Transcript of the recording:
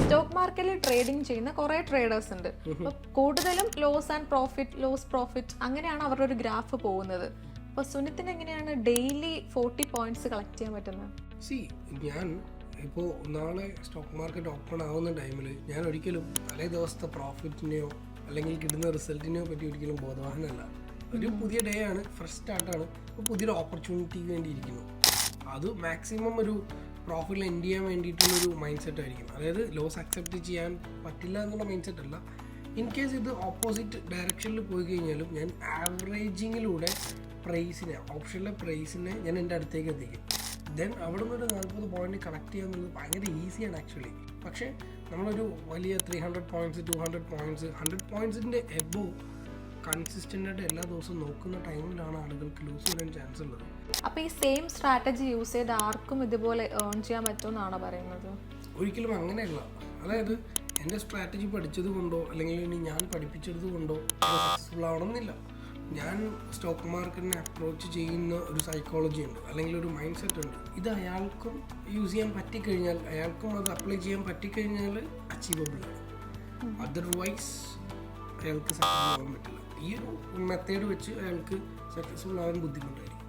Stock മാർക്കറ്റിൽ trading ചെയ്യുന്ന കുറെ ട്രേഡേഴ്സ് ഉണ്ട്. അപ്പൊ കൂടുതലും ലോസ് പ്രോഫിറ്റ് അങ്ങനെയാണ് അവരുടെ ഒരു ഗ്രാഫ് പോകുന്നത്. അപ്പൊ സുനിത്തിന് എങ്ങനെയാണ് ഡെയിലി 40 പോയിന്റ്സ് കളക്ട് ചെയ്യാൻ പറ്റുന്നത്? ഞാൻ ഇപ്പോൾ നാളെ സ്റ്റോക്ക് മാർക്കറ്റ് ഓപ്പൺ ആവുന്ന ടൈമിൽ ഞാൻ ഒരിക്കലും തലേ ദിവസത്തെ പ്രോഫിറ്റിനെയോ അല്ലെങ്കിൽ കിട്ടുന്ന റിസൾട്ടിനെയോ പറ്റി ഒരിക്കലും ബോധവാനല്ല. ഒരു പുതിയ ഡേ ആണ്, ഫ്രഷ് സ്റ്റാർട്ടാണ്, അപ്പോൾ പുതിയൊരു ഓപ്പർച്യൂണിറ്റിക്ക് വേണ്ടി ഇരിക്കുന്നു. അത് മാക്സിമം ഒരു പ്രോഫിറ്റിൽ എൻഡ് ചെയ്യാൻ വേണ്ടിയിട്ടുള്ളൊരു മൈൻഡ് സെറ്റ് ആയിരിക്കും. അതായത് ലോസ് അക്സെപ്റ്റ് ചെയ്യാൻ പറ്റില്ല എന്നുള്ള മൈൻഡ് സെറ്റ് അല്ല. ഇൻ കേസ് ഇത് ഓപ്പോസിറ്റ് ഡയറക്ഷനിൽ പോയി കഴിഞ്ഞാലും ഞാൻ ആവറേജിങ്ങിലൂടെ പ്രൈസിനെ, ഓപ്ഷനിലെ പ്രൈസിനെ ഞാൻ എൻ്റെ അടുത്തേക്ക് എത്തിക്കും. ദെൻ അവിടെ നിന്നൊരു 40 പോയിന്റ് കളക്ട് ചെയ്യുക എന്നുള്ളത് ഭയങ്കര ഈസിയാണ് ആക്ച്വലി. പക്ഷേ നമ്മളൊരു വലിയ 300 പോയിന്റ്സ് 200 പോയിന്റ്സ് 100 പോയിന്റ്സിൻ്റെ എബോവ് കൺസിസ്റ്റൻ്റ് ആയിട്ട് എല്ലാ ദിവസവും നോക്കുന്ന ടൈമിലാണ് ആളുകൾക്ക് ലൂസ് വരാൻ ചാൻസ് ഉള്ളത്. അപ്പോൾ ഈ സെയിം സ്ട്രാറ്റജി യൂസ് ചെയ്ത് ആർക്കും ഇതുപോലെ ഏൺ ചെയ്യാൻ പറ്റുമെന്നാണോ പറയുന്നത്? ഒരിക്കലും അങ്ങനെയല്ല. അതായത് എൻ്റെ സ്ട്രാറ്റജി പഠിച്ചത് കൊണ്ടോ അല്ലെങ്കിൽ ഇനി ഞാൻ പഠിപ്പിച്ചത് കൊണ്ടോ സക്സസ്ഫുൾ ആവണമെന്നില്ല. ഞാൻ സ്റ്റോക്ക് മാർക്കറ്റിനെ അപ്രോച്ച് ചെയ്യുന്ന ഒരു സൈക്കോളജി ഉണ്ട്, അല്ലെങ്കിൽ ഒരു മൈൻഡ് സെറ്റ് ഉണ്ട്. ഇത് അയാൾക്കും യൂസ് ചെയ്യാൻ പറ്റിക്കഴിഞ്ഞാൽ, അയാൾക്കും അത് അപ്ലൈ ചെയ്യാൻ പറ്റിക്കഴിഞ്ഞാൽ അച്ചീവബിൾ ആണ്. അതർവൈസ് അയാൾക്ക് സക്സസ്ഫുൾ ആവാൻ പറ്റില്ല. ഈ ഒരു മെത്തേഡ് വെച്ച് അയാൾക്ക് സക്സസ്ഫുൾ ആവാൻ ബുദ്ധിമുട്ടായിരിക്കും.